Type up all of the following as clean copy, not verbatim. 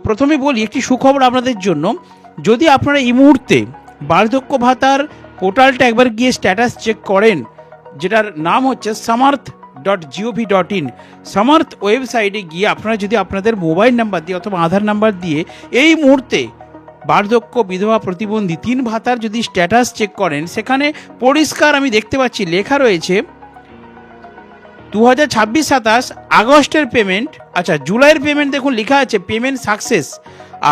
প্রথমে বলি একটি সুখবর আপনাদের জন্য। যদি আপনারা এই মুহূর্তে বার্ধক্য ভাতার পোর্টালটা একবার গিয়ে স্ট্যাটাস চেক করেন, যেটার নাম হচ্ছে samarth.gov.in, সামার্থ ওয়েবসাইটে গিয়ে আপনারা যদি আপনাদের মোবাইল নাম্বার দিয়ে অথবা আধার নাম্বার দিয়ে এই মুহূর্তে বার্ধক্য, বিধবা, প্রতিবন্ধী 3 ভাতার যদি স্ট্যাটাস চেক করেন, সেখানে পরিষ্কার আমি দেখতে পাচ্ছি লেখা রয়েছে 2026-27 আগস্টের পেমেন্ট। আচ্ছা, জুলাইয়ের পেমেন্ট দেখুন লেখা আছে পেমেন্ট সাকসেস,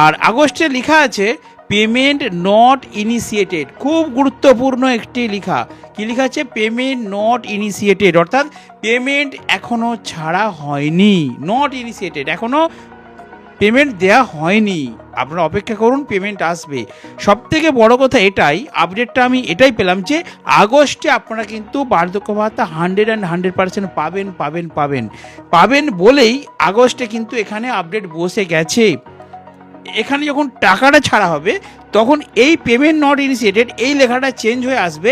আর আগস্টে লেখা আছে পেমেন্ট নট ইনিশিয়েটেড। খুব গুরুত্বপূর্ণ একটি লেখা, কি লেখা আছে? পেমেন্ট নট ইনিশিয়েটেড, অর্থাৎ পেমেন্ট এখনও ছাড়া হয়নি, নট ইনিশিয়েটেড, এখনও পেমেন্ট দেওয়া হয়নি। আপনারা অপেক্ষা করুন, পেমেন্ট আসবে। সবথেকে বড় কথা এটাই, আপডেটটা আমি এটাই পেলাম যে আগস্টে আপনারা কিন্তু বার্ধক্য ভাতা 100% পাবেন পাবেন পাবেন পাবেন বলেই আগস্টে কিন্তু এখানে আপডেট বসে গেছে। এখানে যখন টাকাটা ছাড়া হবে তখন এই পেমেন্ট নট ইনিশিয়েটেড এই লেখাটা চেঞ্জ হয়ে আসবে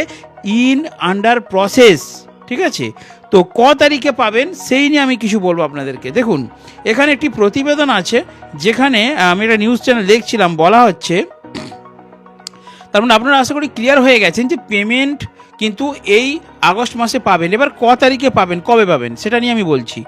ইন আন্ডার প্রসেস। ঠিক আছে, তো ক তারিখে পাবেন সেই নিয়ে আমি কিছু বলবো আপনাদেরকে। দেখুন, এখানে একটি প্রতিবেদন আছে, যেখানে আমি একটা নিউজ চ্যানেল দেখছিলাম, বলা হচ্ছে, তার মানে আপনারা আশা করি ক্লিয়ার হয়ে গেছেন যে পেমেন্ট কিন্তু এই আগস্ট মাসে পাবেন। এবার ক তারিখে পাবেন, কবে পাবেন সেটা নিয়ে আমি বলছি।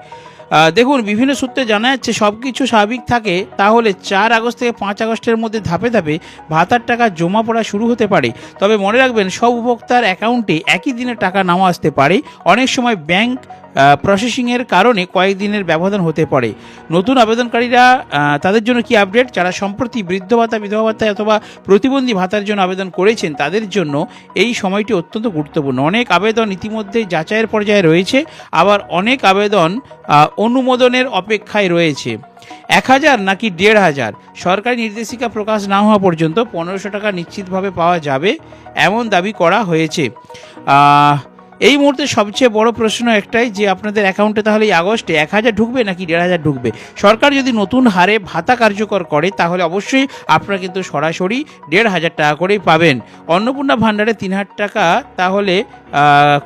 দেখুন, বিভিন্ন সূত্রে জানা যাচ্ছে সব কিছু স্বাভাবিক থাকে তাহলে 4 আগস্ট থেকে 5 আগস্টের মধ্যে ধাপে ধাপে ভাতার টাকা জমা পড়া শুরু হতে পারে। তবে মনে রাখবেন, সব উপভোক্তার অ্যাকাউন্টে একই দিনে টাকা নাও আসতে পারে। অনেক সময় ব্যাংক প্রসেসিংয়ের কারণে কয়েকদিনের ব্যবধান হতে পারে। নতুন আবেদনকারীরা তাদের জন্য কি আপডেট? যারা সম্প্রতি বৃদ্ধ ভাতা, বিধবা ভাতা অথবা প্রতিবন্ধী ভাতার জন্য আবেদন করেছেন, তাদের জন্য এই সময়টি অত্যন্ত গুরুত্বপূর্ণ। অনেক আবেদন ইতিমধ্যে যাচাইয়ের পর্যায়ে রয়েছে, আবার অনেক আবেদন অনুমোদনের অপেক্ষায় রয়েছে। 1000 নাকি 1500 সরকারি নির্দেশিকা প্রকাশ না হওয়া পর্যন্ত 1500 টাকা নিশ্চিতভাবে পাওয়া যাবে, এমন দাবি করা হয়েছে। এই মুহূর্তে সবচেয়ে বড় প্রশ্ন একটাই যে আপনাদের অ্যাকাউন্টে তাহলে এই আগস্টে 1000 ঢুকবে নাকি 1500 ঢুকবে? সরকার যদি নতুন হারে ভাতা কার্যকর করে তাহলে অবশ্যই আপনারা কিন্তু সরাসরি 1500 টাকা করেই পাবেন। অন্নপূর্ণা ভাণ্ডারে 3000 টাকা তাহলে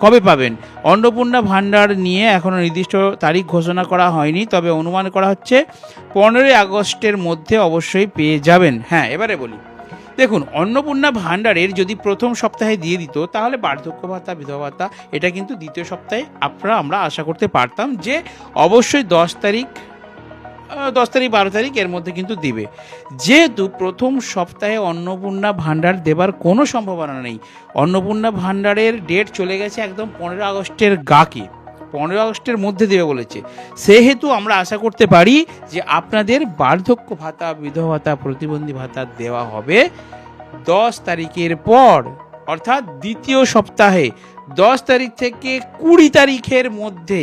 কবে পাবেন? অন্নপূর্ণা ভাণ্ডার নিয়ে এখনও নির্দিষ্ট তারিখ ঘোষণা করা হয়নি, তবে অনুমান করা হচ্ছে 15 আগস্টের মধ্যে অবশ্যই পেয়ে যাবেন। হ্যাঁ, এবারে বলি, দেখুন, অন্নপূর্ণা ভাণ্ডারের যদি প্রথম সপ্তাহে দিয়ে দিত তাহলে বার্ধক্য ভাতা, বিধবা ভাতা এটা কিন্তু দ্বিতীয় সপ্তাহে আমরা আশা করতে পারতাম যে অবশ্যই 10 তারিখ 12 তারিখ এর মধ্যে কিন্তু দিবে। যেহেতু প্রথম সপ্তাহে অন্নপূর্ণা ভাণ্ডার দেবার কোনো সম্ভাবনা নেই, অন্নপূর্ণা ভাণ্ডারের ডেট চলে গেছে একদম 15 আগস্টের গাকে, 15 আগস্টের মধ্যে দেবে বলেছে। সেহেতু আমরা আশা করতে পারি যে আপনাদের বার্ধক্য ভাতা, বিধবা ভাতা, প্রতিবন্ধী ভাতা দেওয়া হবে 10 তারিখের পর, অর্থাৎ দ্বিতীয় সপ্তাহে 10 তারিখ থেকে 20 তারিখের মধ্যে।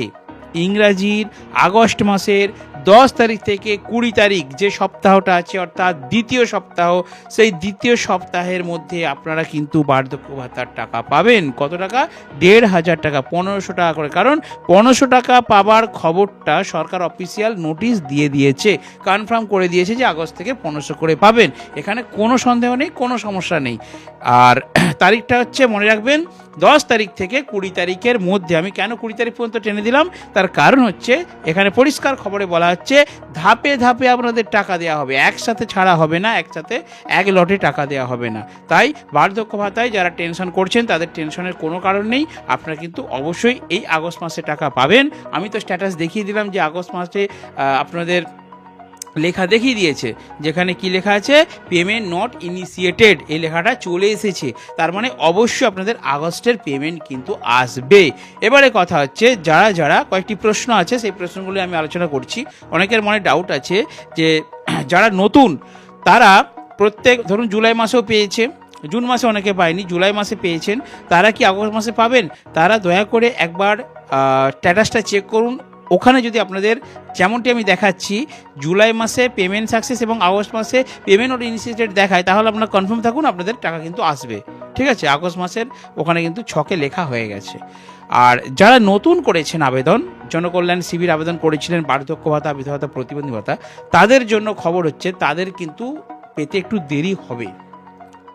ইংরাজির আগস্ট মাসের 10 তারিখ থেকে 20 তারিখ যে সপ্তাহটা আছে, অর্থাৎ দ্বিতীয় সপ্তাহ, সেই দ্বিতীয় সপ্তাহের মধ্যে আপনারা কিন্তু বার্ধক্য ভাতার টাকা পাবেন। কত টাকা? 1500 টাকা, 1500 টাকা করে। কারণ 1500 টাকা পাবার খবরটা সরকার অফিসিয়াল নোটিশ দিয়ে দিয়েছে, কনফার্ম করে দিয়েছে যে আগস্ট থেকে 1500 করে পাবেন। এখানে কোনো সন্দেহ নেই, কোনো সমস্যা নেই। আর তারিখটা হচ্ছে, মনে রাখবেন, 10 তারিখ থেকে 20 তারিখের মধ্যে। আমি কেন 20 তারিখ পর্যন্ত টেনে দিলাম, তার কারণ হচ্ছে এখানে পরিষ্কার খবরে বলা হচ্ছে ধাপে ধাপে আপনাদের টাকা দেওয়া হবে, একসাথে ছাড়া হবে না, একসাথে এক লটে টাকা দেওয়া হবে না। তাই বার্ধক্য ভাতায় যারা টেনশন করছেন তাদের টেনশনের কোনো কারণ নেই, আপনারা কিন্তু অবশ্যই এই আগস্ট মাসে টাকা পাবেন। আমি তো স্ট্যাটাস দেখিয়ে দিলাম যে আগস্ট মাসে আপনাদের লেখা দেখিয়ে দিয়েছে, যেখানে কি লেখা আছে, পেমেন্ট নট ইনিশিয়েটেড, এই লেখাটা চলে এসেছে। তার মানে অবশ্যই আপনাদের আগস্টের পেমেন্ট কিন্তু আসবে। এবারে কথা হচ্ছে, যারা যারা কয়েকটি প্রশ্ন আছে সেই প্রশ্নগুলো আমি আলোচনা করছি। অনেকের মনে ডাউট আছে যে যারা নতুন তারা প্রত্যেক, ধরুন জুলাই মাসেও পেয়েছে, জুন মাসে অনেকে পায়নি, জুলাই মাসে পেয়েছেন, তারা কি আগস্ট মাসে পাবেন? তারা দয়া করে একবার স্ট্যাটাসটা চেক করুন। ওখানে যদি আপনাদের যেমনটি আমি দেখাচ্ছি জুলাই মাসে পেমেন্ট সাকসেস এবং আগস্ট মাসে পেমেন্ট নট ইনিশিয়েটেড দেখায়, তাহলে আপনারা কনফার্ম থাকুন আপনাদের টাকা কিন্তু আসবে। ঠিক আছে, আগস্ট মাসের ওখানে কিন্তু ছকে লেখা হয়ে গেছে। আর যারা নতুন করেছেন আবেদন, জনকল্যাণ শিবির আবেদন করেছিলেন বার্ধক্য ভাতা, বিধবা ভাতা, প্রতিবন্ধী ভাতা, তাদের জন্য খবর হচ্ছে তাদের কিন্তু পেতে একটু দেরি হবে।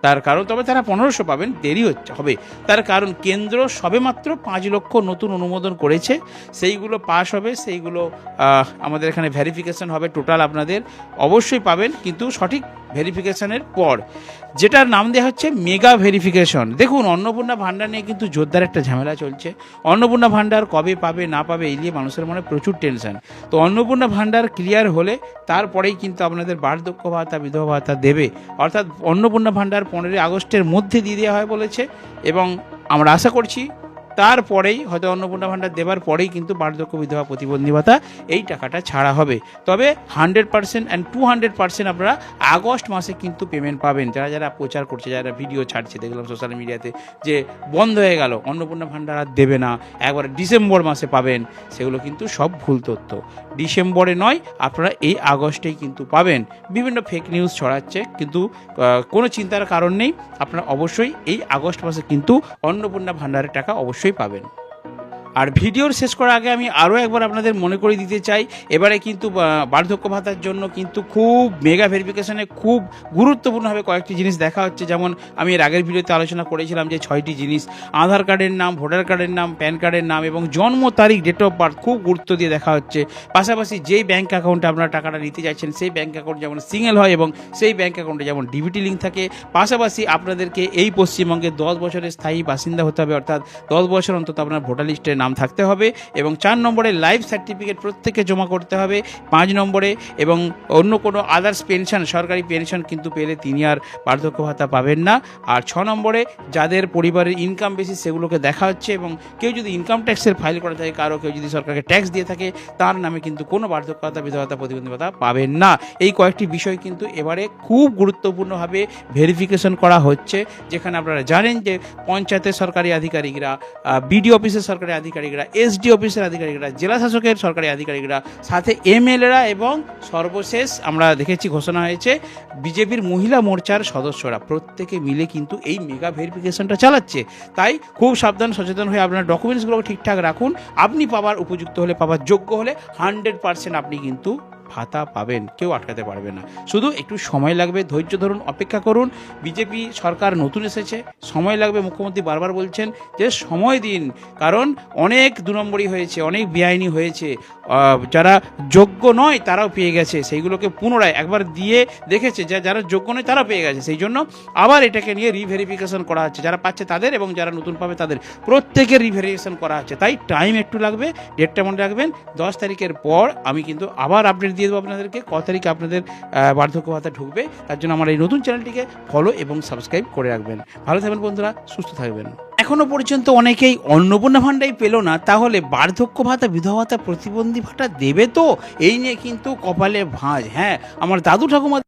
তার কারণ, তবে তারা 1500 পাবেন, দেরি হবে। তার কারণ কেন্দ্র সবেমাত্র 5 লক্ষ নতুন অনুমোদন করেছে, সেইগুলো পাস হবে, সেইগুলো আমাদের এখানে ভেরিফিকেশন হবে। টোটাল আপনাদের অবশ্যই পাবেন, কিন্তু সঠিক ভেরিফিকেশনের পর, যেটার নাম দেওয়া হচ্ছে মেগা ভেরিফিকেশন। দেখুন, অন্নপূর্ণা ভাণ্ডার নিয়ে কিন্তু জোরদার একটা ঝামেলা চলছে। অন্নপূর্ণা ভাণ্ডার কবে পাবে না পাবে এই নিয়ে মানুষের মনে প্রচুর টেনশন। তো অন্নপূর্ণা ভাণ্ডার ক্লিয়ার হলে তারপরেই কিন্তু আপনাদের বার্ধক্য ভাতা, বিধবা ভাতা দেবে। অর্থাৎ অন্নপূর্ণা ভাণ্ডার 15 আগস্টের মধ্যে দিয়ে দেওয়া হয় বলেছে, এবং আমরা আশা করছি তারপরেই, হয়তো অন্নপূর্ণা ভাণ্ডার দেওয়ার পরেই কিন্তু বার্ধক্য, বিধবা, প্রতিবন্ধী ভাতা এই টাকাটা ছাড়া হবে। তবে 100% অ্যান্ড 200% আপনারা আগস্ট মাসে কিন্তু পেমেন্ট পাবেন। যারা যারা প্রচার করছে, যারা ভিডিও ছাড়ছে, দেখলাম সোশ্যাল মিডিয়াতে যে বন্ধ হয়ে গেল, অন্নপূর্ণা ভাণ্ডার আর দেবে না, একবারে ডিসেম্বর মাসে পাবেন, সেগুলো কিন্তু সব ভুল তথ্য। ডিসেম্বরে নয়, আপনারা এই আগস্টেই কিন্তু পাবেন। বিভিন্ন ফেক নিউজ ছড়াচ্ছে, কিন্তু কোনো চিন্তার কারণ নেই। আপনারা অবশ্যই এই আগস্ট মাসে কিন্তু অন্নপূর্ণা ভাণ্ডারের টাকা অবশ্যই পাবেন। আর ভিডিওর শেষ করার আগে আমি আরও একবার আপনাদের মনে করে দিতে চাই, এবারে কিন্তু বার্ধক্য ভাতার জন্য কিন্তু খুব মেগা ভেরিফিকেশনে খুব গুরুত্বপূর্ণভাবে কয়েকটি জিনিস দেখা হচ্ছে। যেমন আমি এর আগের ভিডিওতে আলোচনা করেছিলাম যে 6টি জিনিস: আধার কার্ডের নাম, ভোটার কার্ডের নাম, প্যান কার্ডের নাম এবং জন্ম তারিখ, ডেট অফ বার্থ খুব গুরুত্ব দিয়ে দেখা হচ্ছে। পাশাপাশি যেই ব্যাঙ্ক অ্যাকাউন্টে আপনারা টাকাটা নিতে চাইছেন, সেই ব্যাঙ্ক অ্যাকাউন্ট যেমন সিঙ্গেল হয় এবং সেই ব্যাঙ্ক অ্যাকাউন্টে যেমন ডিবিটি লিঙ্ক থাকে। পাশাপাশি আপনাদেরকে এই পশ্চিমবঙ্গে 10 বছরের স্থায়ী বাসিন্দা হতে হবে, অর্থাৎ 10 বছর অন্তত আপনার ভোটার লিস্টে নাম থাকতে হবে। এবং 4 নম্বরে লাইফ সার্টিফিকেট প্রত্যেকে জমা করতে হবে। 5 নম্বরে, এবং অন্য কোনো আদার্স পেনশন, সরকারি পেনশন কিন্তু পেলে তিনি আর বার্ধক্য ভাতা পাবেন না। আর 6 নম্বরে, যাদের পরিবারের ইনকাম বেশি সেগুলোকে দেখা হচ্ছে, এবং কেউ যদি ইনকাম ট্যাক্সের ফাইল করে থাকে, কেউ যদি সরকারকে ট্যাক্স দিয়ে থাকে, তার নামে কিন্তু কোনো বার্ধক্য ভাতা, বিধবা ভাতা, প্রতিবন্ধী ভাতা পাবেন না। এই কয়েকটি বিষয় কিন্তু এবারে খুব গুরুত্বপূর্ণভাবে ভেরিফিকেশন করা হচ্ছে, যেখানে আপনারা জানেন যে পঞ্চায়েতের সরকারি আধিকারিকরা, বিডিও অফিসের সরকারি আধিকারিকরা, এসডি অফিসের আধিকারিকরা, জেলা শাসকের সরকারি আধিকারিকরা, সাথে এমএলএরা, এবং সর্বশেষ আমরা দেখেছি ঘোষণা হয়েছে বিজেপির মহিলা মোর্চার সদস্যরা, প্রত্যেকে মিলে কিন্তু এই মেগা ভেরিফিকেশনটা চালাচ্ছে। তাই খুব সাবধান, সচেতন হয়ে আপনার ডকুমেন্টসগুলো ঠিকঠাক রাখুন। আপনি পাওয়ার উপযুক্ত হলে, পাওয়ার যোগ্য হলে 100% আপনি কিন্তু ভাতা পাবেন, কেউ আটকাতে পারবে না। শুধু একটু সময় লাগবে, ধৈর্য ধরুন, অপেক্ষা করুন। বিজেপি সরকার নতুন এসেছে, সময় লাগবে। মুখ্যমন্ত্রী বারবার বলছেন যে সময় দিন, কারণ অনেক 2 নম্বরই হয়েছে, অনেক বেআইনি হয়েছে, যারা যোগ্য নয় তারাও পেয়ে গেছে, সেইগুলোকে পুনরায় একবার দিয়ে দেখেছে যে যারা যোগ্য নয় তারাও পেয়ে গেছে। সেই জন্য আবার এটাকে নিয়ে রিভেরিফিকেশন করা হচ্ছে, যারা পাচ্ছে তাদের এবং যারা নতুন পাবে তাদের প্রত্যেকের রিভেরিফিকেশন করা হচ্ছে। তাই টাইম একটু লাগবে, ডেটটা মনে রাখবেন। 10 তারিখের পর আমি কিন্তু আবার আপডেট দিয়ে দেবো আপনাদেরকে, ক তারিখে আপনাদের বার্ধক্য ভাতা ঢুকবে। তার জন্য আমার এই নতুন চ্যানেলটিকে ফলো এবং সাবস্ক্রাইব করে রাখবেন। ভালো থাকবেন বন্ধুরা, সুস্থ থাকবেন। এখনো পর্যন্ত অনেকেই অন্নপূর্ণা ভাণ্ডারই পেল না, তাহলে বার্ধক্য ভাতা, বিধবা ভাতা, প্রতিবন্ধী ভাতা দেবে তো? এই নিয়ে কিন্তু কপালে ভাঁজ। হ্যাঁ, আমার দাদু ঠাকুমা